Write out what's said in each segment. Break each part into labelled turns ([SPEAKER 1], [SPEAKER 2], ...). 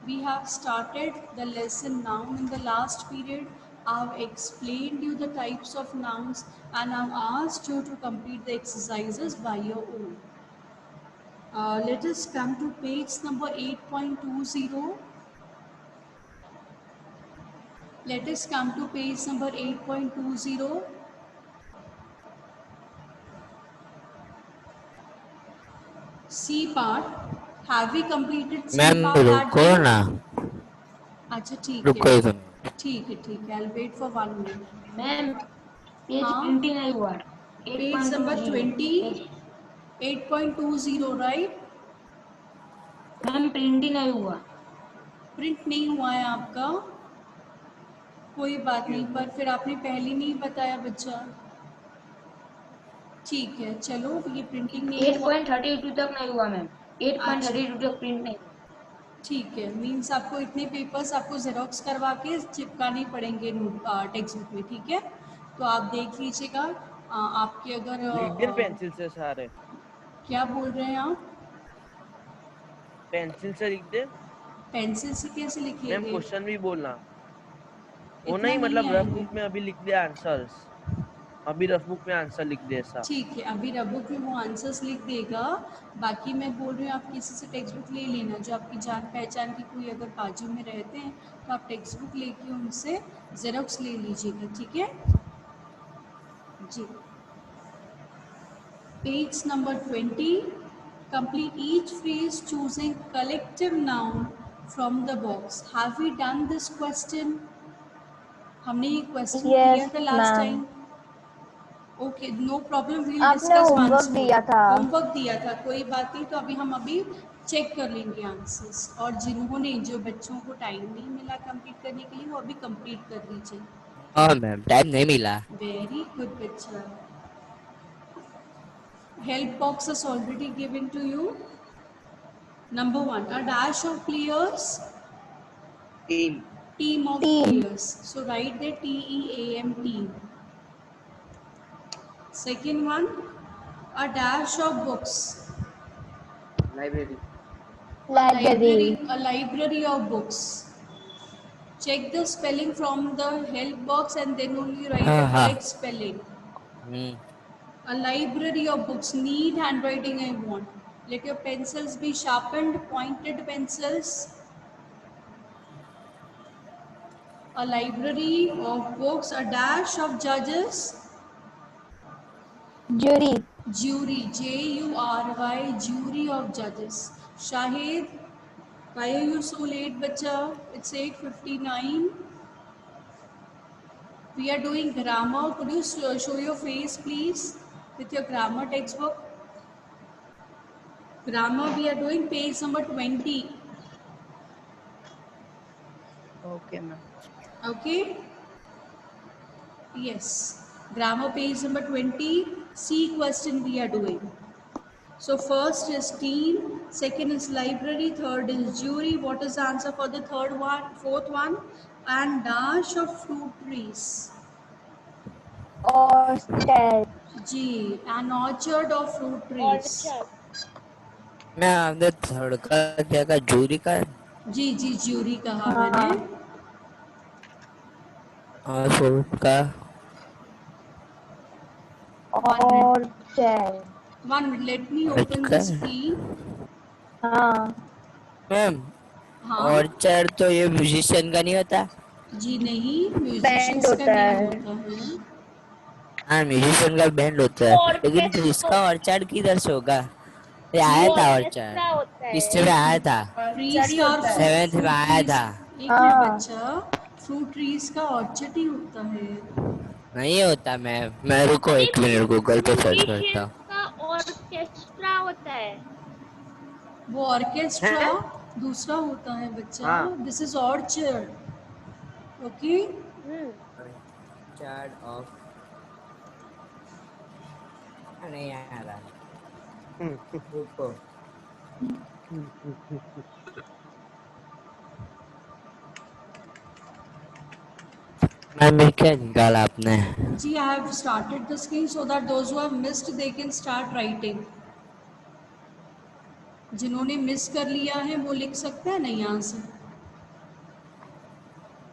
[SPEAKER 1] We have started the lesson noun in the last period. I've explained you the types of nouns and I've asked you to complete the exercises by your own. Let us come to page number 8.20. Let us come to page number 8.20. C part. Have we completed C
[SPEAKER 2] ma'am
[SPEAKER 1] part that
[SPEAKER 2] रुको
[SPEAKER 1] day?
[SPEAKER 2] ना,
[SPEAKER 1] अच्छा ठीक है
[SPEAKER 2] रुको एक minute.
[SPEAKER 1] ठीक है ठीक है। I'll wait for 1 minute.
[SPEAKER 3] Ma'am page
[SPEAKER 1] हाँ,
[SPEAKER 3] प्रिंटिंग नहीं हुआ।
[SPEAKER 1] Page number
[SPEAKER 3] 8.20
[SPEAKER 1] 20,
[SPEAKER 3] page
[SPEAKER 1] 8.20 right.
[SPEAKER 3] Ma'am printing नहीं हुआ।
[SPEAKER 1] प्रिंट नहीं हुआ है आपका, कोई बात नहीं, पर फिर आपने पहले नहीं बताया बच्चा। ठीक है चलो, ये प्रिंटिंग नहीं हुआ।
[SPEAKER 3] 8.32 तक नहीं हुआ मैम।
[SPEAKER 1] अच्छा
[SPEAKER 3] 8.32 तक प्रिंट नहीं हुआ।
[SPEAKER 1] ठीक है, मीन्स आपको इतने पेपर्स आपको जेरोक्स करवा के चिपकाने पड़ेंगे टेक्स्ट बुक में, ठीक है। तो आप देख लीजिएगा। आपके अगर
[SPEAKER 4] लिख दे पेंसिल से सारे।
[SPEAKER 1] क्या बोल रहे हैं आप?
[SPEAKER 4] पेंसिल से लिख दे
[SPEAKER 1] पेंसिल से कैसे
[SPEAKER 4] मैम,
[SPEAKER 1] लिखेंगे?
[SPEAKER 4] क्वेश्चन भी बोलना। वो
[SPEAKER 1] इतना
[SPEAKER 4] नहीं
[SPEAKER 1] नहीं
[SPEAKER 4] मतलब रफ
[SPEAKER 1] आएंगे।
[SPEAKER 4] बुक में अभी लिख दे आंसर्स, अभी रफ बुक में आंसर लिख दे ऐसा।
[SPEAKER 1] ठीक है, अभी रबुक में वो आंसर्स लिख देगा। बाकी मैं बोल रही हूँ आप किसी से टेक्स्ट बुक ले लेना, जो आपकी जान पहचान की कोई अगर बाजू में रहते हैं तो आप टेक्स्ट बुक लेके उनसे जेरोक्स ले लीजिएगा, ठीक है जी। Page number 20, complete each phrase choosing collective noun from the box. Have we done this question? हमने ये क्वेश्चन किया
[SPEAKER 5] यस
[SPEAKER 1] था last
[SPEAKER 5] ma'am,
[SPEAKER 1] time. Okay no problem, we'll
[SPEAKER 5] आपने
[SPEAKER 1] डिस्कस
[SPEAKER 5] होमवर्क
[SPEAKER 1] वंस मोर।
[SPEAKER 5] दिया था।
[SPEAKER 1] होमवर्क दिया था, कोई बात नहीं, तो अभी हम चेक कर लेंगे आंसर्स। और जिन्होंने, जो बच्चों को टाइम नहीं मिला कंप्लीट करने के लिए, वो अभी कंप्लीट कर लीजिए।
[SPEAKER 2] हाँ मैम, टाइम नहीं मिला।
[SPEAKER 1] वेरी गुड बच्चा। Help box is already given to you. Number 1, a dash of players,
[SPEAKER 4] team.
[SPEAKER 1] team of
[SPEAKER 5] team,
[SPEAKER 1] players. So write the TEAM, team. Second one, a dash of books,
[SPEAKER 4] library.
[SPEAKER 5] Library,
[SPEAKER 1] a library of books. Check the spelling from the help box and then only write the
[SPEAKER 2] हाँ हाँ।
[SPEAKER 1] correct spelling.
[SPEAKER 2] Hmm.
[SPEAKER 1] A library of books, neat handwriting I want. Let your pencils be sharpened, pointed pencils. A library of books, a dash of judges,
[SPEAKER 5] jury,
[SPEAKER 1] jury, Jury, jury of judges. Shahid, why are you so late, bacha? It's 8:59. We are doing grammar. Could you show your face, please, with your grammar textbook? Grammar, we are doing page number 20.
[SPEAKER 4] Okay ma'am.
[SPEAKER 1] Okay? Yes. Grammar page number 20. C question we are doing. So first is team, second is library, third is jury. What is the answer for the third one, fourth one? And dash of fruit trees.
[SPEAKER 5] Orchard,
[SPEAKER 1] G, an orchard of fruit trees.
[SPEAKER 2] मैं आपने third का क्या का jury का
[SPEAKER 1] जी jury कहा मैंने।
[SPEAKER 5] हाँ,
[SPEAKER 2] और फोर्थ का
[SPEAKER 1] 1 minute.
[SPEAKER 5] Orchard,
[SPEAKER 1] 1 minute. Let me
[SPEAKER 2] urge
[SPEAKER 1] open
[SPEAKER 2] का।
[SPEAKER 1] the screen.
[SPEAKER 5] हाँ,
[SPEAKER 2] मैम
[SPEAKER 1] हाँ
[SPEAKER 2] ऑर्चर्ड तो ये म्यूजिशियन का नहीं होता?
[SPEAKER 1] जी नहीं,
[SPEAKER 5] बैंड
[SPEAKER 1] म्यूजिशियंस का
[SPEAKER 5] होता
[SPEAKER 1] नहीं
[SPEAKER 5] है।
[SPEAKER 1] होता है।
[SPEAKER 2] हाँ म्यूजिशियन का बैंड होता है, लेकिन तो इसका ऑर्चर्ड किधर से होगा? ये आया था ऑर्चर्ड, किससे में आया था?
[SPEAKER 1] ट्रीज का और
[SPEAKER 2] सेवेंथ में
[SPEAKER 1] फ्रूट
[SPEAKER 2] आया
[SPEAKER 1] ट्रीज।
[SPEAKER 2] था।
[SPEAKER 1] एक मिनट
[SPEAKER 5] हाँ,
[SPEAKER 1] बच्चा, फ्रूट ट्रीज का ऑर्चर्ड ही होता है।
[SPEAKER 2] नहीं होता मैम, मैं रुको एक मिनट गूगल पे सर्च करता हूँ।
[SPEAKER 6] का ऑर्केस्ट्रा होता है।
[SPEAKER 1] वो ऑर्केस्ट्रा
[SPEAKER 4] हैं?
[SPEAKER 1] दूसरा होता है बच्चा।
[SPEAKER 4] हाँ।
[SPEAKER 1] This is orchard. Okay
[SPEAKER 2] orchard of, नहीं आ रहा, रुको। मैम ये क्या निकाला आपने?
[SPEAKER 1] जी, I have started the screen so that those who have missed they can start writing. जिन्होंने मिस कर लिया है वो लिख सकते हैं ना यहाँ से।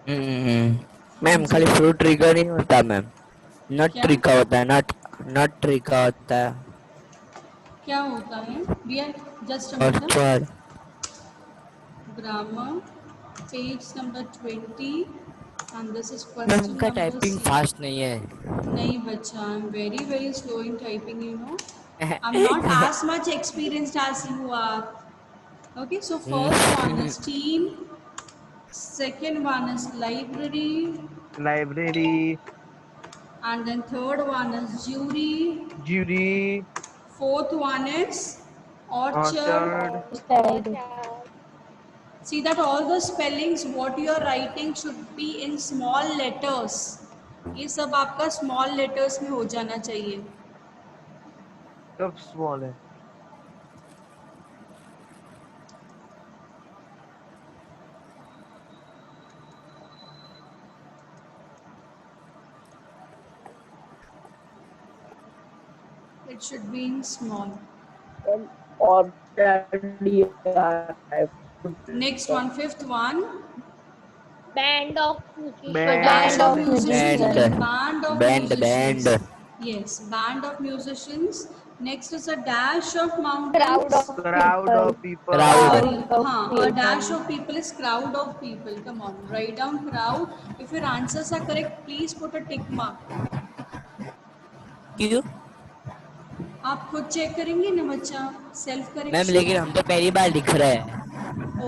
[SPEAKER 2] मैम
[SPEAKER 1] जी
[SPEAKER 2] खाली फ्रूट ट्री का नहीं होता मैम, नट
[SPEAKER 1] क्या
[SPEAKER 2] ट्री का होता है, नट नट ट्री का होता है।
[SPEAKER 1] क्या होता है भैया? Just a minute.
[SPEAKER 2] Orchard.
[SPEAKER 1] Grammar page number 20 and this is
[SPEAKER 2] ma'am
[SPEAKER 1] question
[SPEAKER 2] का
[SPEAKER 1] number
[SPEAKER 2] टाइपिंग
[SPEAKER 1] C.
[SPEAKER 2] फास्ट नहीं है।
[SPEAKER 1] नहीं बच्चा, I am very very slow in typing, you know. I am not as much experienced as you are. Okay, so first one is team, second one is library,
[SPEAKER 4] library,
[SPEAKER 1] and then third one is jury,
[SPEAKER 4] jury,
[SPEAKER 1] fourth one is orchard.
[SPEAKER 4] Orchard,
[SPEAKER 5] Side.
[SPEAKER 1] See that all the spellings what you are writing should be in small letters. ये सब आपका small letters में हो जाना चाहिए.
[SPEAKER 4] सब small है।
[SPEAKER 1] It should be in small. Next one, fifth one.
[SPEAKER 6] Band of
[SPEAKER 1] A
[SPEAKER 6] musicians.
[SPEAKER 1] dash
[SPEAKER 5] Band
[SPEAKER 1] of
[SPEAKER 5] of
[SPEAKER 4] band,
[SPEAKER 1] musicians.
[SPEAKER 2] Band,
[SPEAKER 5] musicians.
[SPEAKER 1] Band of
[SPEAKER 2] band
[SPEAKER 1] musicians.
[SPEAKER 2] Band,
[SPEAKER 1] Yes, band of musicians. Next is a dash of
[SPEAKER 5] Crowd
[SPEAKER 1] mountains.
[SPEAKER 5] of
[SPEAKER 4] crowd
[SPEAKER 5] people.
[SPEAKER 4] Of people,
[SPEAKER 2] crowd.
[SPEAKER 1] Sorry,
[SPEAKER 5] Crowd of
[SPEAKER 1] a dash
[SPEAKER 5] people.
[SPEAKER 1] of people is crowd of people. Come on, write down crowd. If your answers are correct, please put a tick mark.
[SPEAKER 2] क्यों
[SPEAKER 1] आप खुद check करेंगे ना बच्चा, self
[SPEAKER 2] ma'am?
[SPEAKER 1] Correction.
[SPEAKER 2] लेकिन हम तो पहली बार लिख रहे हैं।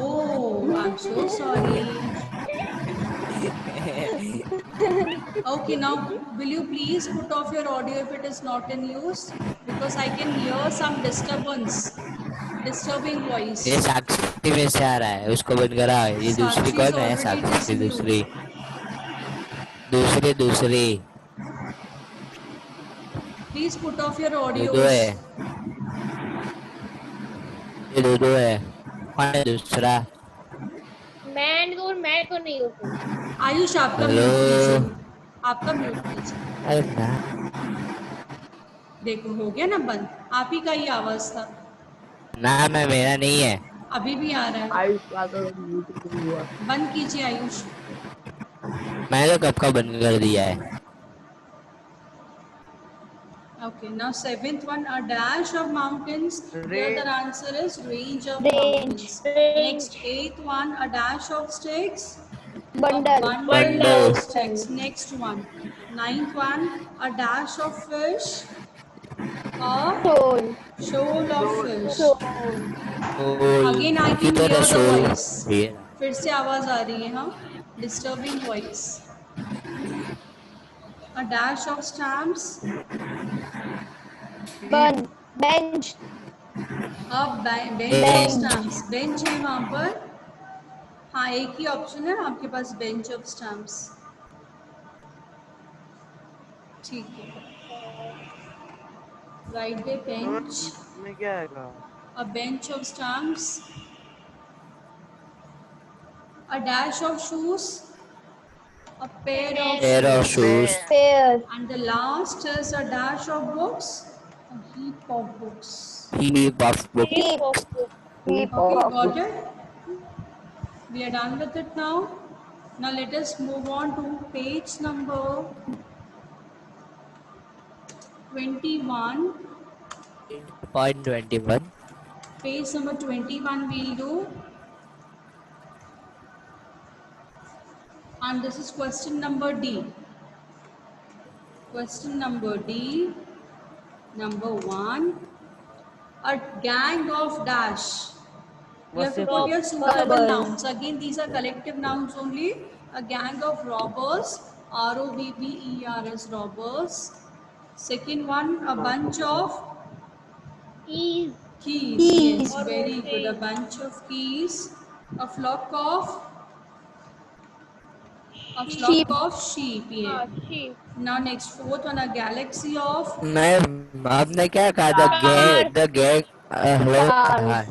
[SPEAKER 1] Oh, I'm so sorry. Okay, now will you please put off your audio if it is not in use? Because I can hear some disturbance, disturbing voice.
[SPEAKER 2] ये साक्षी में से आ रहा है, उसको बंद करा। ये दूसरी
[SPEAKER 1] Sakshi is
[SPEAKER 2] कौन है?
[SPEAKER 1] already it is
[SPEAKER 2] Sakshi
[SPEAKER 1] mute.
[SPEAKER 2] दूसरी, दूसरी दूसरी
[SPEAKER 1] Please put off your
[SPEAKER 2] दो
[SPEAKER 1] audios.
[SPEAKER 2] है, ये दो है। कौन है दूसरा?
[SPEAKER 6] मैं तो नहीं हूँ कोई।
[SPEAKER 1] आयुष आपका
[SPEAKER 2] हेलो।
[SPEAKER 1] म्यूट कीजिए, आपका म्यूट कीजिए.
[SPEAKER 2] अरे ना
[SPEAKER 1] देखो हो गया ना बंद, आप ही का ही आवाज था.
[SPEAKER 2] ना मैं, मेरा नहीं है।
[SPEAKER 1] अभी भी आ रहा है. बंद कीजिए आयुष.
[SPEAKER 2] मैंने तो कब का बंद कर दिया है।
[SPEAKER 1] Okay, now seventh one, a dash of mountains. Here the
[SPEAKER 4] range,
[SPEAKER 1] answer is range of
[SPEAKER 5] Range.
[SPEAKER 1] mountains. Next eighth one, a dash of sticks. A
[SPEAKER 5] Bundle.
[SPEAKER 1] bundle
[SPEAKER 2] bundle.
[SPEAKER 1] of sticks. Next one, ninth one, a dash of fish. A
[SPEAKER 5] Soul.
[SPEAKER 1] shoal of
[SPEAKER 4] shoal,
[SPEAKER 1] fish.
[SPEAKER 5] Soul.
[SPEAKER 1] Again I
[SPEAKER 2] की
[SPEAKER 1] can
[SPEAKER 2] तरह
[SPEAKER 1] hear the
[SPEAKER 2] soul.
[SPEAKER 1] voice. फिर से आवाज आ रही है, हाँ. Disturbing voice. A dash of stamps.
[SPEAKER 5] Bench.
[SPEAKER 1] अब bench of
[SPEAKER 5] Bench.
[SPEAKER 1] Stamps. Bench है वहाँ पर. हाँ, एक ही ऑप्शन है आपके पास, बेंच ऑफ स्टैम्प्स. ठीक है. Right the bench.
[SPEAKER 4] में क्या आएगा?
[SPEAKER 1] अ bench of stamps. A dash of shoes. A pair of
[SPEAKER 2] pair of
[SPEAKER 1] shoes.
[SPEAKER 2] Shoes.
[SPEAKER 5] Pear.
[SPEAKER 1] And the last is a dash of books. A heap of books.
[SPEAKER 2] Heap of book.
[SPEAKER 5] Heap. Heap
[SPEAKER 1] Okay,
[SPEAKER 5] of
[SPEAKER 1] got
[SPEAKER 5] books.
[SPEAKER 1] it? We are done with it now. Now let us move on to page number 21.
[SPEAKER 2] 0.21।
[SPEAKER 1] Page number 21 we'll do. And this is question number D. Question number D. Number 1. A gang of dash. You have to put your suitable
[SPEAKER 5] Robbers.
[SPEAKER 1] nouns. Again, these are collective nouns only. A gang of robbers. R-O-B-B-E-R-S, robbers. Second one, a bunch of
[SPEAKER 6] Keys
[SPEAKER 1] keys.
[SPEAKER 5] Keys.
[SPEAKER 1] Yes,
[SPEAKER 6] or
[SPEAKER 1] very good. A
[SPEAKER 6] roses.
[SPEAKER 1] bunch of keys. A flock of
[SPEAKER 5] Sheep.
[SPEAKER 1] sheep. Yeah.
[SPEAKER 6] हाँ sheep.
[SPEAKER 1] Now next fourth one, a galaxy of
[SPEAKER 2] मैं आपने क्या कहा था?
[SPEAKER 6] Stars.
[SPEAKER 2] The gang. Hello. हाँ
[SPEAKER 5] Stars.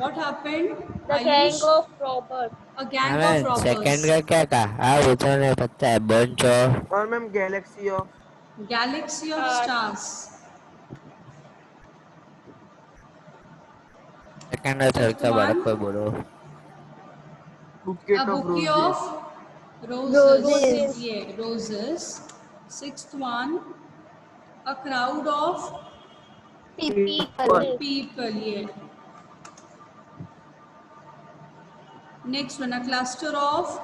[SPEAKER 1] what happened?
[SPEAKER 6] The gang
[SPEAKER 1] Ayush,
[SPEAKER 6] of robbers.
[SPEAKER 1] a gang of
[SPEAKER 2] ma'am
[SPEAKER 1] robbers.
[SPEAKER 2] Second का क्या कहा? हाँ वो तो नहीं पता है। Bunch of.
[SPEAKER 4] और ma'am galaxy of,
[SPEAKER 1] Galaxy of
[SPEAKER 6] Stars.
[SPEAKER 1] stars.
[SPEAKER 2] Second और थर्ड
[SPEAKER 1] Fifth
[SPEAKER 2] का बड़ा
[SPEAKER 1] one,
[SPEAKER 2] कोई बोलो।
[SPEAKER 1] a
[SPEAKER 4] bouquet of
[SPEAKER 1] bouquet
[SPEAKER 4] roses,
[SPEAKER 1] of Roses.
[SPEAKER 5] Roses.
[SPEAKER 1] Yeah, roses. Sixth one, a crowd of
[SPEAKER 5] People.
[SPEAKER 1] people. Yeah. Next one, a cluster of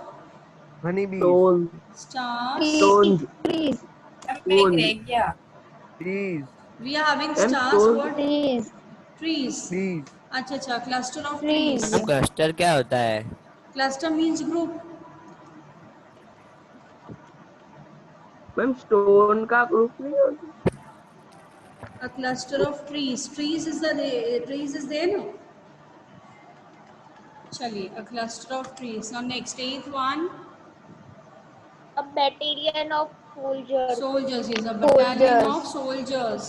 [SPEAKER 4] honeybees,
[SPEAKER 1] stars.
[SPEAKER 5] Trees. Trees.
[SPEAKER 4] bees,
[SPEAKER 1] We are having stars. What?
[SPEAKER 5] Trees.
[SPEAKER 1] Trees.
[SPEAKER 4] bees,
[SPEAKER 1] अच्छा अच्छा, cluster of trees.
[SPEAKER 5] Trees.
[SPEAKER 2] Ma'am cluster क्या होता है?
[SPEAKER 1] Cluster means group.
[SPEAKER 7] Ma'am stone का group नहीं होता?
[SPEAKER 1] A cluster of trees. Trees is there, no? चलिए, a cluster of trees. Now next, eighth one,
[SPEAKER 6] A battalion of soldiers.
[SPEAKER 1] soldiers. Yes, a battalion of
[SPEAKER 5] Soldiers.
[SPEAKER 1] soldiers.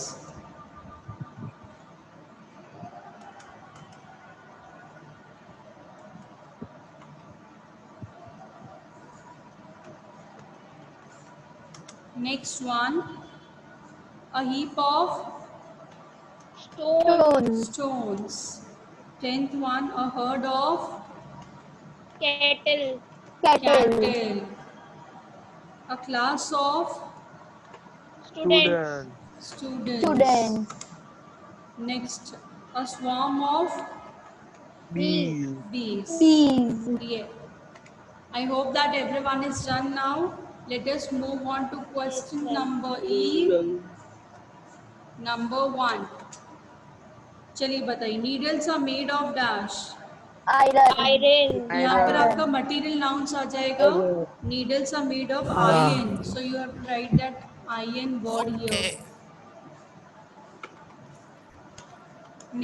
[SPEAKER 1] Next one, a heap of
[SPEAKER 6] Stone.
[SPEAKER 5] Stone.
[SPEAKER 1] stones. Tenth one, a herd of
[SPEAKER 6] Cattle.
[SPEAKER 5] Cattle.
[SPEAKER 1] cattle. A class of
[SPEAKER 6] Students.
[SPEAKER 4] students,
[SPEAKER 5] Students.
[SPEAKER 1] Next, a swarm of
[SPEAKER 4] bees.
[SPEAKER 1] bees.
[SPEAKER 5] Bees.
[SPEAKER 1] Yeah. I hope that everyone is done now. Let us move on to question number E. Number 1. चलिए बताइए, needles are made of dash.
[SPEAKER 5] Iron.
[SPEAKER 6] Iron.
[SPEAKER 1] यहाँ पर आपका material nouns आ जाएगा. Needles are made of iron. So you have to write that iron word here.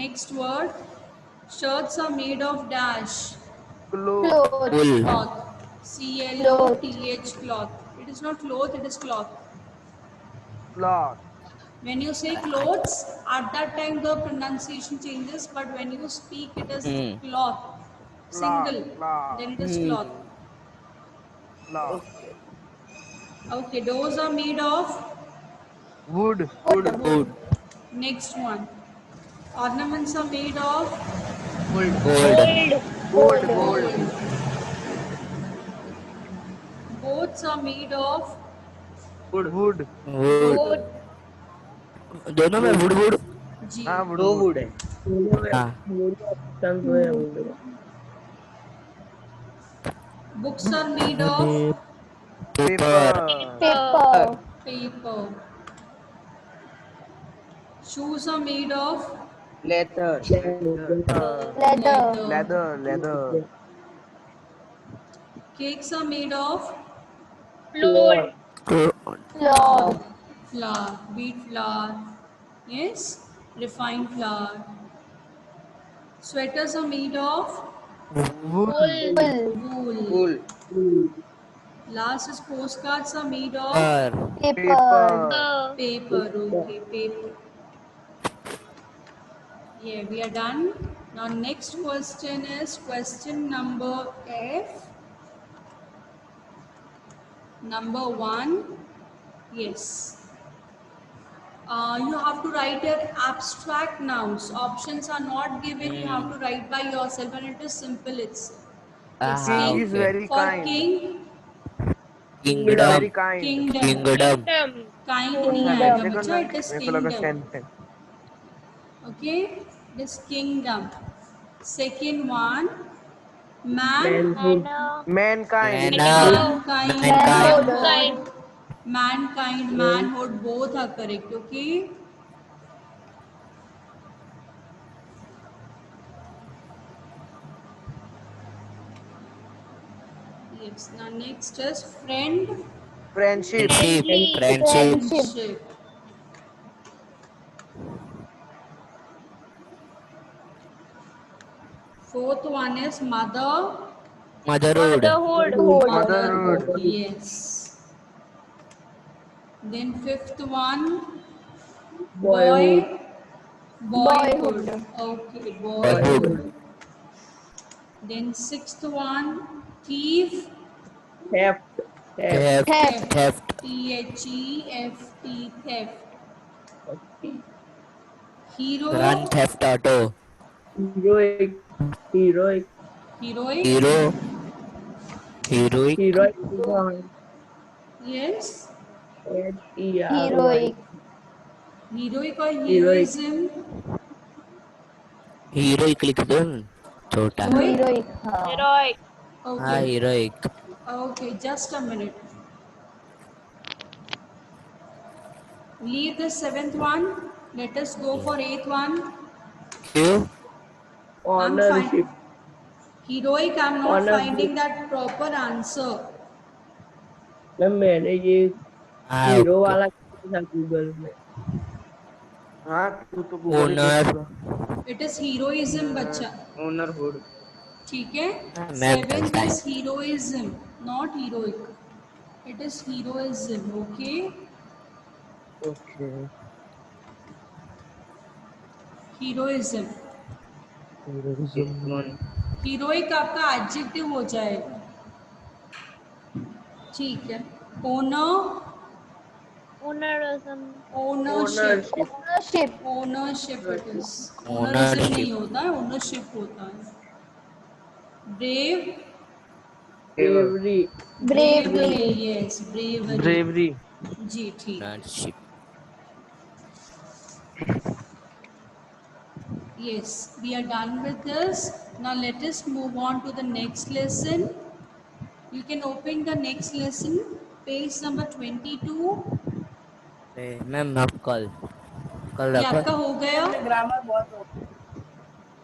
[SPEAKER 1] Next word, shirts are made of dash.
[SPEAKER 4] Clothes,
[SPEAKER 5] Clothes.
[SPEAKER 2] wool,
[SPEAKER 1] Cloth. CLOTH. Cloth. It is not cloth, it is cloth.
[SPEAKER 4] cloth,
[SPEAKER 1] When you say clothes, at that time the pronunciation changes, but when you speak it is cloth. Single.
[SPEAKER 4] cloth,
[SPEAKER 1] Then it is cloth.
[SPEAKER 4] cloth,
[SPEAKER 1] Okay, doors are made of
[SPEAKER 4] wood,
[SPEAKER 1] wood. Next one. Ornaments are made of
[SPEAKER 2] gold,
[SPEAKER 6] Gold.
[SPEAKER 1] gold. Boats are made of
[SPEAKER 4] wood,
[SPEAKER 2] wood.
[SPEAKER 6] Wood.
[SPEAKER 2] दोनों में wood wood.
[SPEAKER 1] G.
[SPEAKER 4] हाँ wood,
[SPEAKER 7] दो
[SPEAKER 4] wood,
[SPEAKER 7] would है।
[SPEAKER 2] हाँ.
[SPEAKER 7] Option दो है would का।
[SPEAKER 1] Books are made of
[SPEAKER 2] Paper,
[SPEAKER 5] Paper.
[SPEAKER 1] paper. Shoes are made of
[SPEAKER 7] leather
[SPEAKER 5] Leather.
[SPEAKER 4] leather,
[SPEAKER 1] cakes are made of
[SPEAKER 6] Floor.
[SPEAKER 5] Cloth.
[SPEAKER 1] flour, wheat flour, yes, refined flour. Sweaters are made of
[SPEAKER 4] wool,
[SPEAKER 6] Wool.
[SPEAKER 1] wool.
[SPEAKER 7] Wool
[SPEAKER 1] Last is postcards are made of
[SPEAKER 5] Paper.
[SPEAKER 1] paper. Okay, paper. Yeah, we are done. Now next question is question number F. Number 1. Yes. You have to write your abstract nouns. Options are not given. You have to write by yourself, and it is simple. It's yes,
[SPEAKER 2] हाँ,
[SPEAKER 1] king.
[SPEAKER 4] is very
[SPEAKER 1] For
[SPEAKER 4] kind.
[SPEAKER 1] king,
[SPEAKER 4] very
[SPEAKER 2] kingdom,
[SPEAKER 4] kind.
[SPEAKER 1] kingdom.
[SPEAKER 2] kingdom,
[SPEAKER 6] Kingdom.
[SPEAKER 1] Kind नहीं
[SPEAKER 4] Second
[SPEAKER 1] आएगा
[SPEAKER 4] one,
[SPEAKER 1] बच्चा. It is
[SPEAKER 4] मेरे को लगा
[SPEAKER 1] kingdom.
[SPEAKER 4] sentence.
[SPEAKER 1] Okay, it is kingdom. Second one, man,
[SPEAKER 4] Mankind,
[SPEAKER 1] mankind,
[SPEAKER 2] mankind,
[SPEAKER 1] manhood, mankind, manhood. Both are correct. Okay. Yes. Now next is friend,
[SPEAKER 4] friendship,
[SPEAKER 2] friendship, friendship,
[SPEAKER 1] friendship. Fourth one is mother,
[SPEAKER 2] motherhood,
[SPEAKER 4] motherhood,
[SPEAKER 1] yes. Then fifth one, boy, boyhood. Okay, boyhood. Then sixth one, thief,
[SPEAKER 7] theft
[SPEAKER 2] theft,
[SPEAKER 5] Theft.
[SPEAKER 2] theft,
[SPEAKER 1] THEFT, theft. Hero,
[SPEAKER 2] grand theft auto,
[SPEAKER 7] heroic heroic
[SPEAKER 1] heroic,
[SPEAKER 2] hero, heroic,
[SPEAKER 7] Heroic is the
[SPEAKER 1] Yes,
[SPEAKER 7] Heroic.
[SPEAKER 5] heroic,
[SPEAKER 1] heroic or
[SPEAKER 7] Heroic.
[SPEAKER 1] heroism.
[SPEAKER 2] heroic लिख दो छोटा।
[SPEAKER 1] Heroic.
[SPEAKER 5] heroic, हाँ,
[SPEAKER 6] Heroic.
[SPEAKER 2] हाँ
[SPEAKER 1] Okay.
[SPEAKER 2] heroic।
[SPEAKER 1] Okay, just a minute. Leave the seventh one. Let us go for eighth one.
[SPEAKER 2] क्यों?
[SPEAKER 1] I'm
[SPEAKER 7] Ownership.
[SPEAKER 1] fine. Heroic, I'm not
[SPEAKER 7] Ownership.
[SPEAKER 1] finding that proper answer.
[SPEAKER 7] Ma'am मैंने ये
[SPEAKER 2] हाँ
[SPEAKER 7] hero
[SPEAKER 2] okay.
[SPEAKER 7] वाला किया था Google में।
[SPEAKER 4] हाँ तू तो गूगल ही
[SPEAKER 2] ओनर,
[SPEAKER 4] देखूंगा।
[SPEAKER 1] It is heroism, बच्चा.
[SPEAKER 4] ओनरहुड।
[SPEAKER 1] ठीक है.
[SPEAKER 2] मैम
[SPEAKER 1] Seventh
[SPEAKER 2] चलता है।
[SPEAKER 1] is heroism, not heroic. It is heroism. Okay.
[SPEAKER 7] Okay.
[SPEAKER 1] Heroism.
[SPEAKER 7] Heroism.
[SPEAKER 1] Heroic आपका adjective हो जाएगा. ठीक है. Owner.
[SPEAKER 6] Ownerism.
[SPEAKER 1] Ownership.
[SPEAKER 7] Ownership.
[SPEAKER 5] ownership,
[SPEAKER 1] Ownership it is. Ownerism नहीं
[SPEAKER 2] ओनरशिप,
[SPEAKER 1] होता है, ownership होता है. Brave.
[SPEAKER 7] Bravery.
[SPEAKER 1] Bravery.
[SPEAKER 5] bravery,
[SPEAKER 1] Yes, bravery.
[SPEAKER 4] Bravery.
[SPEAKER 1] जी ठीक.
[SPEAKER 2] Ownership.
[SPEAKER 1] Yes, we are done with this. Now let us move on to the next lesson. You can open the next lesson, page number 22.
[SPEAKER 2] Ma'am आप कल
[SPEAKER 1] ये
[SPEAKER 2] रखो।
[SPEAKER 1] आपका हो गया.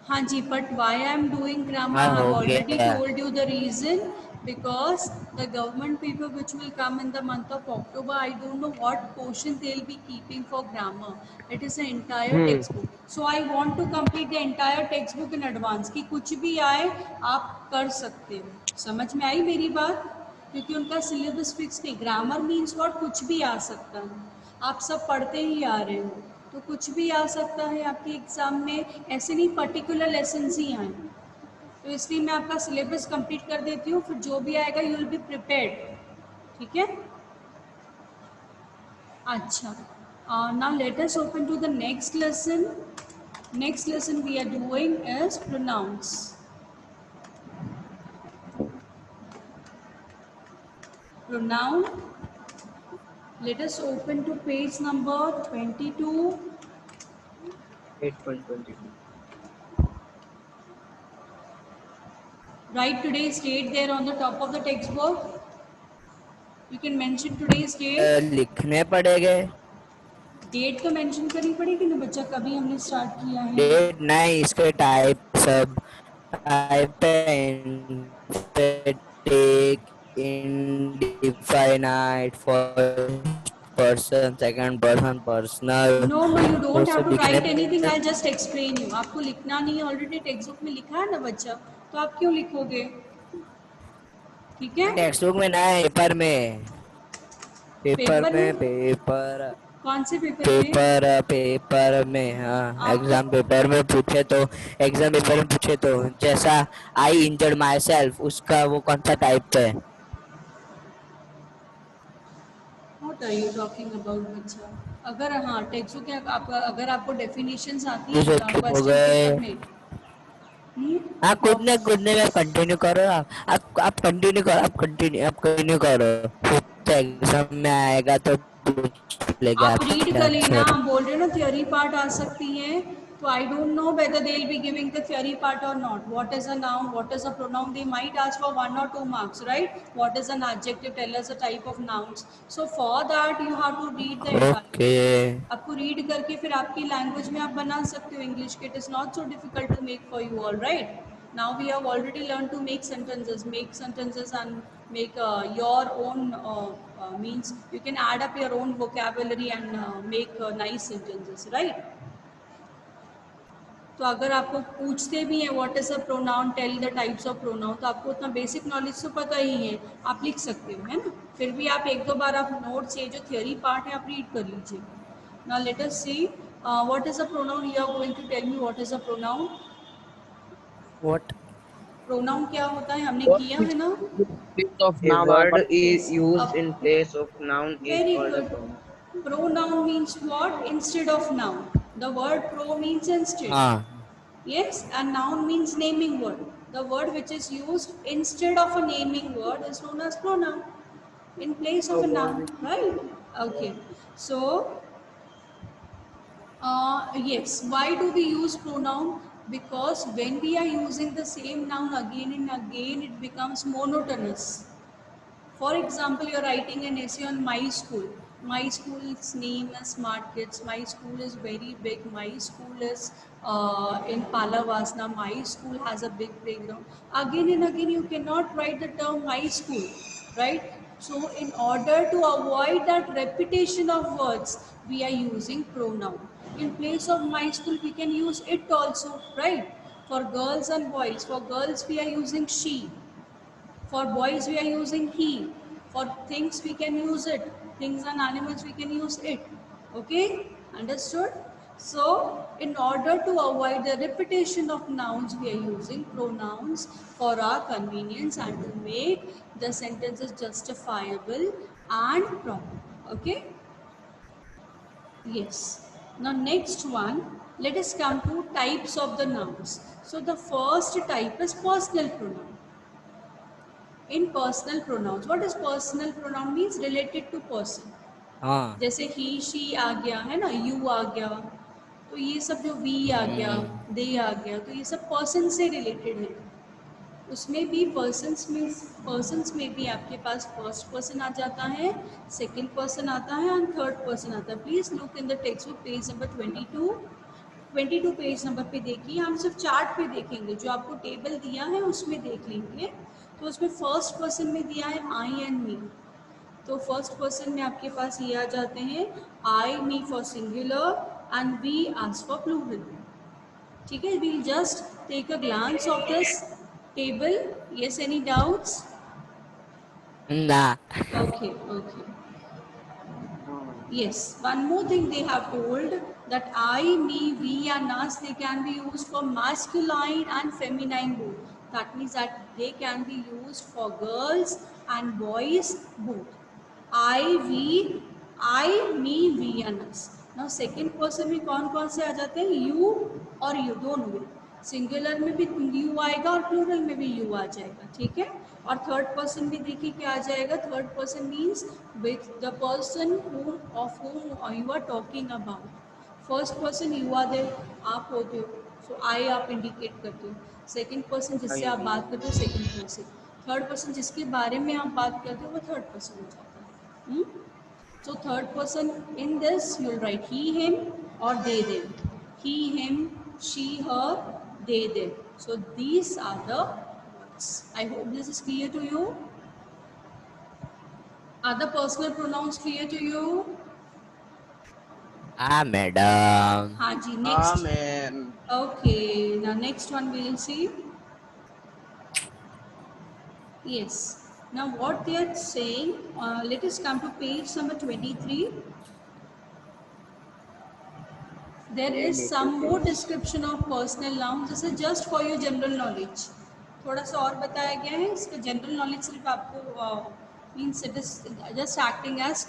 [SPEAKER 1] हाँ जी, but why I am doing grammar?
[SPEAKER 2] हाँ
[SPEAKER 1] I have
[SPEAKER 2] हो
[SPEAKER 1] already
[SPEAKER 2] गया।
[SPEAKER 1] told you the reason, because the government paper which will come in the month of October, I don't know what portion they'll be keeping for grammar. It is an entire textbook. So I want to complete the entire textbook in advance कि कुछ भी आए आप कर सकते हो. समझ में आई मेरी बात? क्योंकि उनका सिलेबस फिक्स नहीं. ग्रामर मीन्स व्हाट, कुछ भी आ सकता है. आप सब पढ़ते ही आ रहे हो, तो कुछ भी आ सकता है आपके एग्ज़ाम में. ऐसे नहीं पर्टिकुलर लेसन्स ही आए. तो इसलिए मैं आपका सिलेबस कंप्लीट कर देती हूँ, फिर जो भी आएगा यू विल बी प्रिपेयर्ड. ठीक है. अच्छा, now let us open to the next lesson. Next lesson we are doing is pronouns. Pronoun. Let us open to page number 22.
[SPEAKER 7] 8.22।
[SPEAKER 1] Write today's date there on the top of the textbook. You can mention today's date.
[SPEAKER 2] लिखने पड़ेंगे।
[SPEAKER 1] Date तो mention करनी पड़ेगी ना बच्चा, कभी हमने start किया है.
[SPEAKER 2] डेट नहीं, इसके type subtype emphatic, indefinite, first person, second person, personal,
[SPEAKER 1] no no, you
[SPEAKER 2] वो
[SPEAKER 1] डोंट हैव
[SPEAKER 2] सब
[SPEAKER 1] टू
[SPEAKER 2] लिखने
[SPEAKER 1] राइट एनीथिंग.
[SPEAKER 2] पड़ेंगे।
[SPEAKER 1] I just explain you. आपको लिखना नहीं है, ऑलरेडी टेक्स्ट बुक में लिखा है ना बच्चा, तो आप क्यों लिखोगे. ठीक है.
[SPEAKER 2] टेक्स्ट बुक में ना, पेपर में, पेपर
[SPEAKER 1] पेपर
[SPEAKER 2] में,
[SPEAKER 1] में.
[SPEAKER 2] पेपर
[SPEAKER 1] कौन से पेपर में.
[SPEAKER 2] पेपर पेपर में, हाँ
[SPEAKER 1] आपको
[SPEAKER 2] एग्जाम पेपर में पूछे तो, एग्जाम पेपर में पूछे तो, जैसा आई इंजर्ड माई सेल्फ, उसका वो कौन सा टाइप है?
[SPEAKER 1] What are you talking about बच्चा. अगर हाँ टेक्स्ट बुक आप, अगर आपको डेफिनेशंस आती
[SPEAKER 2] ये सब
[SPEAKER 1] है
[SPEAKER 2] चुप हो
[SPEAKER 1] क्वेश्चन
[SPEAKER 2] गए।
[SPEAKER 1] पेपर में.
[SPEAKER 2] हाँ कूदने में कंटिन्यू करो। आप कंटिन्यू करो, आप कंटिन्यू करो, एग्जाम में आएगा तो पूछ लेंगे
[SPEAKER 1] आप रीड
[SPEAKER 2] आपसे
[SPEAKER 1] कर लेना.
[SPEAKER 2] आंसर।
[SPEAKER 1] आप बोल रहे हो ना थियोरी पार्ट आ सकती है, तो I don't know whether they will be giving the theory part और not. What is a noun, what is a pronoun, they might ask for 1 or 2 marks, right? What is an adjective, tell us the type of nouns. So for that you have to read the entire.
[SPEAKER 2] Okay.
[SPEAKER 1] आपको read करके फिर आपकी language में आप बना सकते हो English के. It is not so difficult to make for you all, right. Now we have already learned to make sentences and make your own means you can add up your own vocabulary and make nice sentences, right? तो अगर आपको पूछते भी हैं what is a pronoun, tell the types of pronoun, तो आपको उतना basic knowledge तो पता ही है, आप लिख सकते हो, है ना. फिर भी आप एक दो बार आप नोट्स, ये जो थियोरी पार्ट है आप रीड कर लीजिए. Now let us see what is a pronoun. You are going to tell me what is a pronoun.
[SPEAKER 2] What?
[SPEAKER 1] Pronoun क्या होता है, हमने
[SPEAKER 7] What
[SPEAKER 1] किया
[SPEAKER 7] which
[SPEAKER 1] है ना.
[SPEAKER 4] Place of
[SPEAKER 7] a
[SPEAKER 4] noun. A
[SPEAKER 7] word
[SPEAKER 4] word is
[SPEAKER 1] Yes.
[SPEAKER 4] used
[SPEAKER 1] अब
[SPEAKER 4] in place of noun is
[SPEAKER 1] very
[SPEAKER 4] called a
[SPEAKER 1] good.
[SPEAKER 4] pronoun.
[SPEAKER 1] Pronoun means what? Instead of noun. The word pro means instead.
[SPEAKER 2] हाँ
[SPEAKER 1] Yes, and noun means naming word. The word which is used instead of a naming word is known as pronoun in place of a noun, right? Okay. So, yes, why do we use pronoun? Because when we are using the same noun again and again, it becomes monotonous. For example, you're writing an essay on my school. My school's name is Smart Kids. My school is very big. My school is in Palavasna. My school has a big playground. Again and again, you cannot write the term my school, right? So, in order to avoid that repetition of words, we are using pronoun. In place of my school, we can use it also, right? For girls and boys. For girls, we are using she. For boys, we are using he. For things, we can use it. Things and animals, we can use it. Okay? Understood? So, in order to avoid the repetition of nouns, we are using pronouns for our convenience and to make the sentences justifiable and proper. Okay? Yes. Now, next one, let us come to types of the nouns. So, the first type is personal pronoun. In personal pronouns what is personal pronoun means related to person
[SPEAKER 2] हाँ
[SPEAKER 1] जैसे ही she आ गया है ना you आ गया तो ये सब जो वी आ गया दे आ गया तो ये सब पर्सन से रिलेटेड है उसमें भी पर्सन्स में भी आपके पास फर्स्ट पर्सन आ जाता है सेकंड पर्सन आता है एंड थर्ड पर्सन आता है please look in the text book page number 22 page number पे देखिए हम सिर्फ चार्ट पे देखेंगे जो आपको टेबल दिया है उसमें देख लेंगे तो उसमें फर्स्ट पर्सन में दिया है आई एंड मी तो फर्स्ट पर्सन में आपके पास ये आ जाते हैं I me for singular and we us for plural ठीक है we'll just take a glance of this table yes any doubts
[SPEAKER 2] ना
[SPEAKER 1] okay yes one more thing they have told that I me we and us they can be used for masculine and feminine both that means that they can be used for girls and boys both I me we and us now second person में कौन से आ जाते हैं you और you दोनों में singular में भी यू आएगा और प्लूरल में भी यू आ जाएगा ठीक है और थर्ड पर्सन भी देखिए क्या आ जाएगा third person means with the person of whom you are talking about first person you are there आप होते हो सो आई आप इंडिकेट करते हो सेकंड पर्सन जिससे आप बात करते हो सेकंड पर्सन थर्ड पर्सन जिसके बारे में आप बात करते हो वो थर्ड पर्सन हो जाता है So third person in this you'll write he, him or they, them. He, him, she, her, they, them. So these are the words. I hope this is clear to you. Are the personal pronouns clear to you?
[SPEAKER 2] हाँ madam
[SPEAKER 1] हाँ जी. Next.
[SPEAKER 7] Amen.
[SPEAKER 1] Okay. Now next one we will see. Yes. Now what they are saying, let us come to page number 23. There is some more description of personal nouns. This is just for your general knowledge. थोड़ा सा और बताया गया है इसका general knowledge सिर्फ आपको means it is just acting as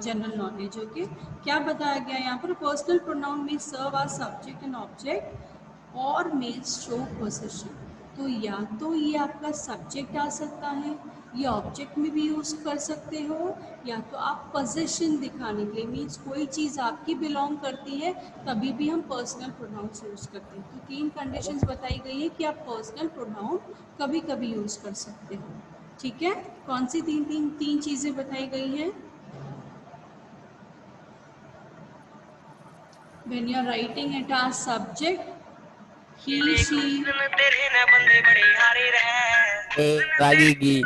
[SPEAKER 1] general knowledge okay क्या बताया गया है यहाँ पर पर्सनल प्रोनाउन में serve as subject and object और में शो पोजीशन तो या तो ये आपका सब्जेक्ट आ सकता है ये ऑब्जेक्ट में भी यूज़ कर सकते हो या तो आप पोजीशन दिखाने के लिए मीन्स कोई चीज़ आपकी बिलोंग करती है तभी भी हम पर्सनल प्रोनाउंस यूज़ करते हैं तो 3 कंडीशंस बताई गई है कि आप पर्सनल प्रोनाउन कभी कभी यूज़ कर सकते हो ठीक है कौन सी तीन चीज़ें बताई गई हैं when you are writing it as subject he she
[SPEAKER 2] वागेगी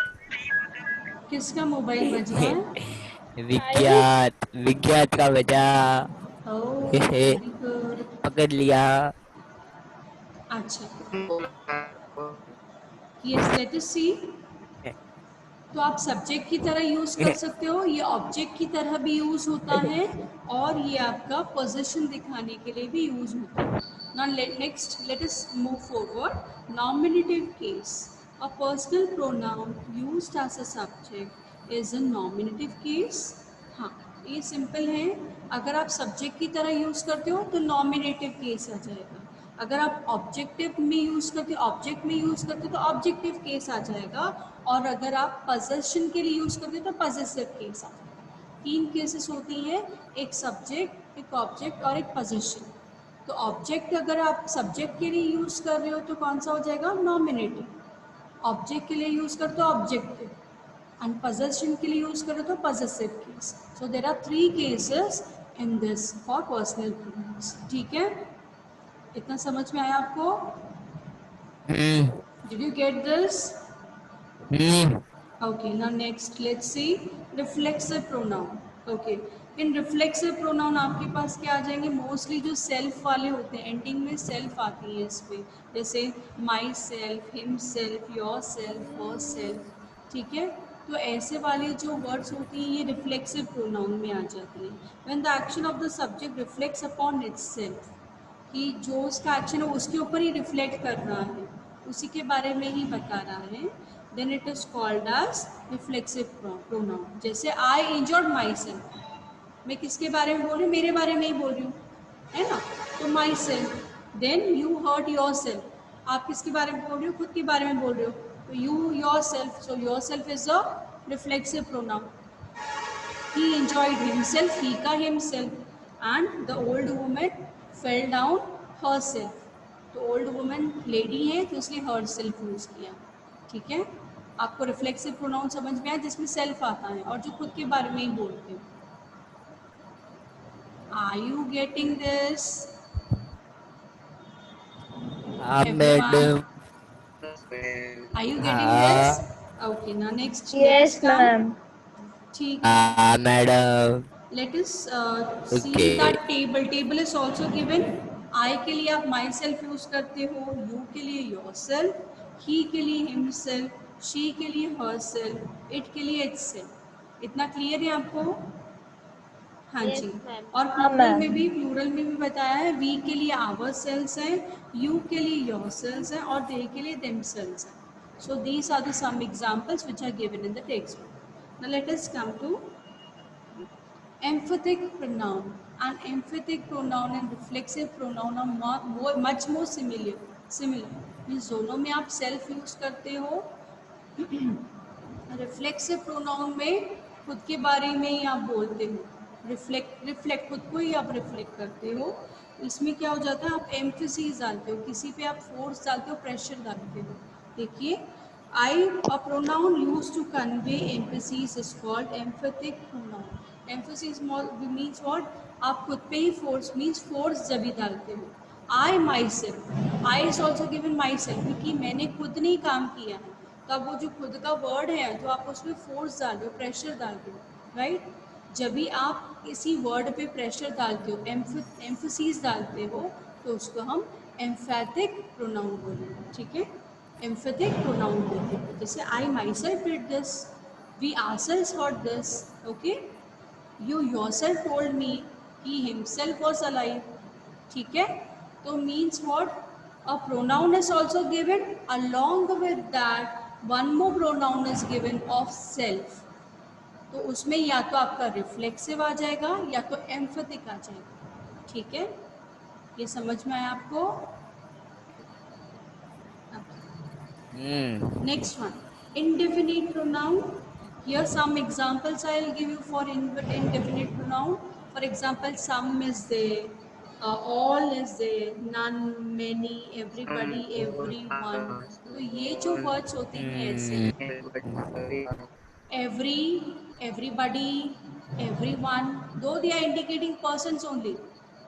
[SPEAKER 1] किसका मोबाइल बज रहा है
[SPEAKER 2] विज्ञात का बजा
[SPEAKER 1] ओह वेरी गुड
[SPEAKER 2] पकड़ लिया
[SPEAKER 1] अच्छा यस लेट अस सी तो आप सब्जेक्ट की तरह यूज़ कर सकते हो ये ऑब्जेक्ट की तरह भी यूज़ होता है और ये आपका पोजीशन दिखाने के लिए भी यूज़ होता है now next let us move forward nominative case a personal pronoun used as a subject is a nominative case हाँ ये सिंपल है अगर आप सब्जेक्ट की तरह यूज़ करते हो तो नॉमिनेटिव केस आ जाएगा अगर आप ऑब्जेक्टिव में यूज़ करते ऑब्जेक्ट में यूज़ करते तो ऑब्जेक्टिव केस आ जाएगा, और अगर आप पजेशन के लिए यूज़ करते तो पजेसिव केस आ जाएगा। 3 केसेस होती हैं, एक सब्जेक्ट, एक ऑब्जेक्ट और एक पजेशन। तो ऑब्जेक्ट अगर आप सब्जेक्ट के लिए यूज़ कर रहे हो तो कौन सा हो जाएगा, नॉमिनेटिव। ऑब्जेक्ट के लिए यूज़ करते हो ऑब्जेक्टिव, एंड possession के लिए यूज़ करो तो possessive case. So there are 3 cases in this for personal pronouns. ठीक है, इतना समझ में आया आपको? Did you get this? Okay, now next let's see reflexive pronoun. Okay, in reflexive pronoun आपके पास क्या आ जाएंगे, मोस्टली जो सेल्फ वाले होते हैं, एंडिंग में सेल्फ आती है इसमें, जैसे my self, him self, your self, her self. ठीक है, तो ऐसे वाले जो वर्ड्स होती हैं ये रिफ्लेक्सिव प्रोनाउन में आ जाती हैं। When the action of the subject reflects upon itself, कि जो उसका एक्शन है उसके ऊपर ही रिफ्लेक्ट कर रहा है, उसी के बारे में ही बता रहा है, then it is called as reflexive pronoun. जैसे आई इंजर्ड माई सेल्फ, मैं किसके बारे में बोल रही हूँ, मेरे बारे में ही बोल रही हूँ, है ना, तो myself. Then you hurt yourself, आप किसके बारे में बोल रहे हो, खुद के बारे में बोल रहे हो, तो you your self, so your self is a reflexive pronoun. He enjoyed himself, he का himself, and the old woman fell down herself. तो ओल्ड वुमेन लेडी है तो इसलिए हर सेल्फ यूज़ किया। ठीक है, आपको रिफ्लेक्सिव प्रोनाउन समझ में आया जिसमें सेल्फ आता है और जो खुद के बारे में ही बोलते हो। Are you getting this
[SPEAKER 2] madam?
[SPEAKER 1] Are you getting this? Okay, ना नेक्स्ट
[SPEAKER 5] Yes, ma'am.
[SPEAKER 1] ठीक है,
[SPEAKER 2] madam.
[SPEAKER 1] let us see
[SPEAKER 2] Okay.
[SPEAKER 1] that table. Table is also given. I के लिए आप myself यूज़ करते हो, you के लिए yourself, he के लिए himself, she के लिए herself, it के लिए itself। इतना क्लियर है आपको? हाँ
[SPEAKER 6] Yes,
[SPEAKER 1] जी।
[SPEAKER 6] ma'am.
[SPEAKER 1] और
[SPEAKER 5] हाँ,
[SPEAKER 1] प्लूरल में भी बताया है, we के लिए our selves है, you के लिए your selves है, और they के लिए themselves है। So these are the some examples which are given in the textbook. Now let us come to emphatic pronoun. An emphatic pronoun and reflexive pronoun are much more similar means दोनों में आप self use करते हो, reflexive pronoun में खुद के बारे में ही आप बोलते हो, रिफ्लेक्ट खुद को ही आप रिफ्लेक्ट करते हो। इसमें क्या हो जाता है, आप एम्फेसिस डालते हो, किसी पे आप फोर्स डालते हो, प्रेशर डालते हो। देखिए, I a pronoun use to convey emphasis is called emphatic pronoun. Emphasis means what, आप खुद पे ही फोर्स मीन्स फोर्स जब भी डालते हो। I myself, I is also given myself, क्योंकि मैंने खुद नहीं काम किया है, तब वो जो खुद का वर्ड है तो आप उसमें फोर्स डाल दो, प्रेशर डाल दो, राइट। जब भी आप किसी वर्ड पे प्रेशर डालते हो, एम्फेसिस डालते हो, तो उसको हम एम्फैटिक प्रोनाउन बोलेंगे। ठीक है, एम्फैटिक प्रोनाउन बोलते हैं। जैसे I myself did this, we ourselves heard this, okay, you yourself told me, he himself was alive. ठीक है, तो means what, a pronoun is also given, along with that one more pronoun is given of self। तो उसमें या तो आपका reflexive आ जाएगा या तो एम्फेटिक आ जाएगा। ठीक है, ये समझ में आया आपको? Next one, indefinite pronoun. Here some examples I will give you for indefinite pronoun. For example, some is there, all is there, none, many, everybody, everyone. तो ये जो words होते हैं ऐसे, every, everybody, everyone, though they are indicating persons only,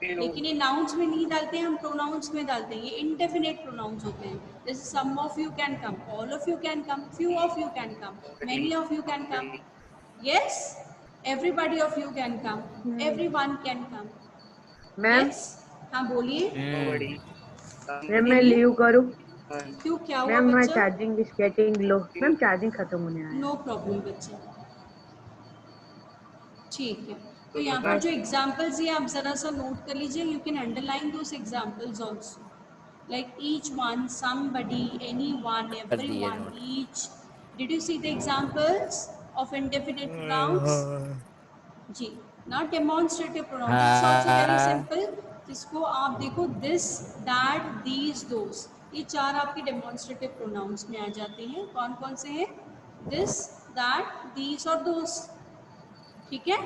[SPEAKER 1] लेकिन ये nouns में नहीं डालते हैं, हम प्रोनाउंस में डालते हैं। ये इंडेफिनेट प्रोनाउंस होते हैं, जैसे some of you can come, all of you can come, few of you can come, many of you can come, yes, everybody of you can come, everyone can come.
[SPEAKER 7] Ma'am
[SPEAKER 1] yes, हाँ बोलिए।
[SPEAKER 7] Ma'am मैं leave करूँ?
[SPEAKER 1] क्यों, क्या हुआ
[SPEAKER 7] ma'am my
[SPEAKER 1] बच्चा?
[SPEAKER 7] Charging is getting low. Ma'am charging खत्म होने आया।
[SPEAKER 1] नो प्रॉब्लम बच्चा, ठीक है। तो यहाँ पर जो एग्जाम्पल्स ये आप ज़रा सा नोट कर लीजिए, you can underline those examples also, like each one, somebody, anyone,
[SPEAKER 2] कर दिए
[SPEAKER 1] everyone,
[SPEAKER 2] note.
[SPEAKER 1] each। Did you see the examples of indefinite pronouns? जी, now demonstrative pronouns, it's also very simple। इसको आप देखो, दिस, दैट, दीज, दोस, ये 4 आपके demonstrative pronounce में आ जाते हैं। कौन कौन से हैं? दिस, दैट, दीज और दोस। ठीक है,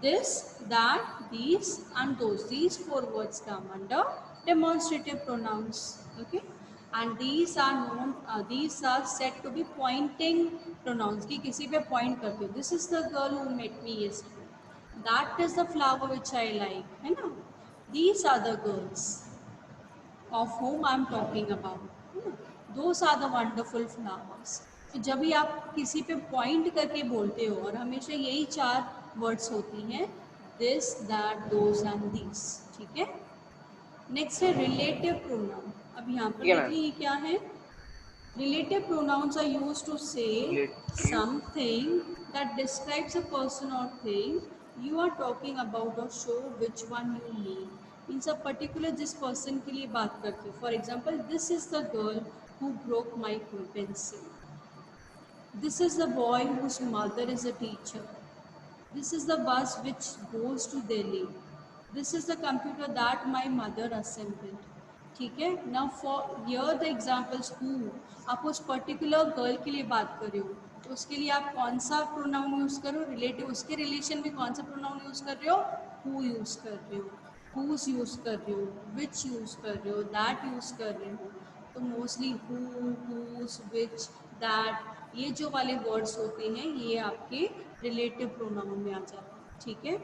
[SPEAKER 1] this, that, these and those, these 4 words come under demonstrative pronouns. Okay, and these are known, these are said to be pointing pronouns, कि किसी पे point करते हो। This is the girl who met me yesterday, that is the flower which I like, है ना। These are the girls of whom I am talking about, है ना? Those are the wonderful flowers. तो जब भी आप किसी पे पॉइंट करके बोलते हो, और हमेशा यही 4 वर्ड्स होती हैं, this, that, those and these. ठीक है, नेक्स्ट है रिलेटिव प्रोनाउन। अब यहाँ पर
[SPEAKER 7] ठीक है
[SPEAKER 1] देखिए ये क्या है। Relative pronouns are used to say
[SPEAKER 7] Relative.
[SPEAKER 1] something that describes a person or thing you are talking about or show which one you mean. Means a particular जिस person के लिए बात करते हो। For example, this is the girl who broke my pencil. This is the boy whose mother is a teacher. This is the bus which goes to Delhi. This is the computer that my mother assembled. ठीक है ना। For here the examples who, आप उस particular girl के लिए बात कर रहे हो, तो उसके लिए आप कौन सा प्रोनाउन यूज़ करो, रिलेटिव, उसके रिलेशन में कौन सा प्रोनाउन यूज़ कर रहे हो, हु यूज़ कर रहे हो, हुज यूज़ कर रहे हो, विच यूज़ कर रहे हो, दैट यूज़ कर रहे हो। तो mostly who, whose, which, that, ये जो वाले वर्ड्स होते हैं ये आपके रिलेटिव प्रोनाउन में आ जाते हैं। ठीक है,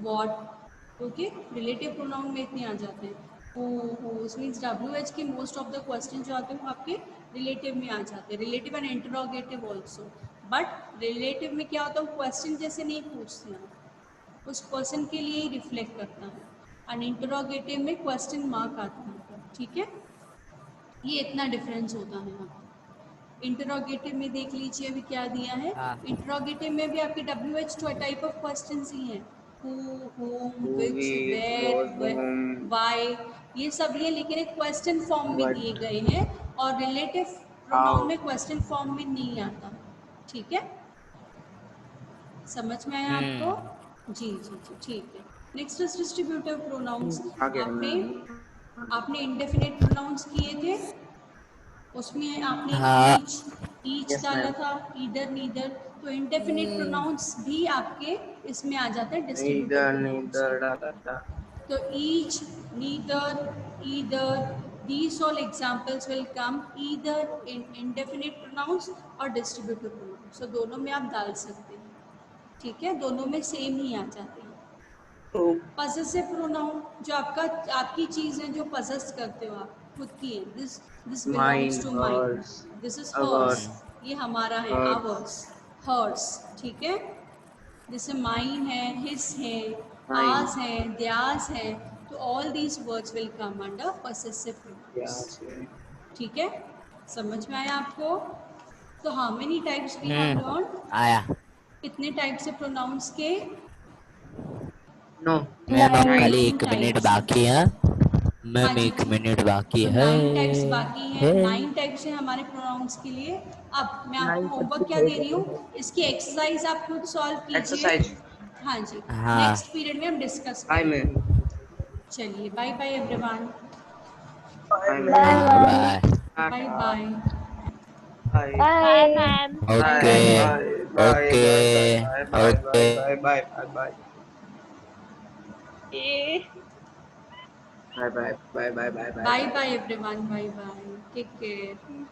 [SPEAKER 1] वॉट, ओके, रिलेटिव प्रोनाउन में इतने आ जाते हैं। हुज मीन्स WH के मोस्ट ऑफ द क्वेश्चन जो आते हैं वो आपके रिलेटिव में आ जाते हैं, relative and interrogative also. But relative में क्या होता है, क्वेश्चन जैसे नहीं पूछते हैं, उस पर्सन के लिए ही रिफ्लेक्ट करता है, एंड इंटरोगेटिव में क्वेश्चन मार्क आता है। ठीक है, ये इतना डिफरेंस होता है यहाँ पर। इंटरोगेटिव में देख लीजिए अभी क्या दिया है।
[SPEAKER 2] हाँ।
[SPEAKER 1] इंटरोगेटिव में भी आपके WH टाइप ऑफ क्वेश्चंस ही हैं, who, whom,
[SPEAKER 7] Who,
[SPEAKER 1] which,
[SPEAKER 7] which,
[SPEAKER 1] where,
[SPEAKER 7] what, whom,
[SPEAKER 1] why, ये सब लिए, लेकिन एक क्वेश्चन फॉर्म में
[SPEAKER 7] what,
[SPEAKER 1] दिए गए हैं, और रिलेटिव प्रोनाउन
[SPEAKER 7] how.
[SPEAKER 1] में क्वेश्चन फॉर्म में नहीं आता। ठीक है, समझ में आया आपको? जी जी जी, ठीक है। Next is distributive pronounce.
[SPEAKER 7] आगे
[SPEAKER 1] आपने इंडेफिनिट प्रोनाउंस किए थे, उसमें आपने
[SPEAKER 2] हाँ।
[SPEAKER 1] ईच
[SPEAKER 7] Yes,
[SPEAKER 1] डाला
[SPEAKER 7] ma'am.
[SPEAKER 1] था, ईदर, नीदर। तो इंडेफिनिट प्रोनाउंस भी आपके इसमें आ जाते हैं, डिस्ट्रीब्यूटिव
[SPEAKER 7] Neither,
[SPEAKER 1] प्रोनाउंस
[SPEAKER 7] neither,
[SPEAKER 1] में।
[SPEAKER 7] da, da, da.
[SPEAKER 1] तो each, neither, either, these all examples will come either in indefinite pronouns or distributive pronouns. So दोनों में आप डाल सकते हैं। ठीक है, दोनों में सेम ही आ जाते हैं।
[SPEAKER 7] Oh,
[SPEAKER 1] पजेसिव प्रोनाउन, जो आपकी चीज़ है, जो पजेस करते हो आप, खुद की है। This
[SPEAKER 7] mine,
[SPEAKER 1] belongs to mine,
[SPEAKER 7] hers,
[SPEAKER 1] this is
[SPEAKER 7] ours,
[SPEAKER 1] hers, ये हमारा है,
[SPEAKER 7] hers.
[SPEAKER 1] Hours, hers. ठीक है, जैसे माइन है, हिस है,
[SPEAKER 7] Mine.
[SPEAKER 1] आस है, द्यास है। तो all these words will come under possessive pronouns.
[SPEAKER 7] Yes, yeah.
[SPEAKER 1] ठीक है, समझ में आया आपको? तो how many types we have learn?
[SPEAKER 2] आया।
[SPEAKER 1] कितने टाइप्स से प्रोनाउंस के?
[SPEAKER 7] No,
[SPEAKER 2] मैम अब
[SPEAKER 5] 9.
[SPEAKER 2] खाली
[SPEAKER 1] 9
[SPEAKER 2] 1 मिनट
[SPEAKER 1] टाइप्स।
[SPEAKER 2] बाकी है।
[SPEAKER 1] हाँ
[SPEAKER 2] मैम
[SPEAKER 1] जी
[SPEAKER 2] 1
[SPEAKER 1] जी,
[SPEAKER 2] मिनट बाकी
[SPEAKER 1] तो
[SPEAKER 2] है।
[SPEAKER 1] 9 टाइप्स बाकी हैं,
[SPEAKER 2] है।
[SPEAKER 1] 9 टाइप्स हैं हमारे प्रोनाउंस के लिए। अब मैं आपको
[SPEAKER 7] 9
[SPEAKER 1] होमवर्क क्या दे रही हूँ, इसकी एक्सरसाइज आप खुद सॉल्व कीजिए।
[SPEAKER 7] exercise.
[SPEAKER 1] हाँ जी,
[SPEAKER 2] हाँ।
[SPEAKER 1] नेक्स्ट पीरियड में हम डिस्कस
[SPEAKER 7] Bye,
[SPEAKER 1] करेंगे।
[SPEAKER 7] ma'am.
[SPEAKER 1] चलिए, bye bye everyone.
[SPEAKER 7] Bye,
[SPEAKER 5] Bye,
[SPEAKER 7] ma'am.
[SPEAKER 2] Bye.
[SPEAKER 1] Bye
[SPEAKER 7] Tata.
[SPEAKER 1] Bye.
[SPEAKER 7] Bye.
[SPEAKER 6] Bye
[SPEAKER 5] Bye.
[SPEAKER 6] Ma'am.
[SPEAKER 2] Okay.
[SPEAKER 7] Bye, bye,
[SPEAKER 2] okay.
[SPEAKER 7] bye, bye, bye, bye,
[SPEAKER 2] okay.
[SPEAKER 7] bye, bye, bye, bye, bye.
[SPEAKER 6] ये
[SPEAKER 7] Bye, bye, bye, bye, bye, bye,
[SPEAKER 1] bye
[SPEAKER 7] bye.
[SPEAKER 1] Bye everyone, bye bye, take care.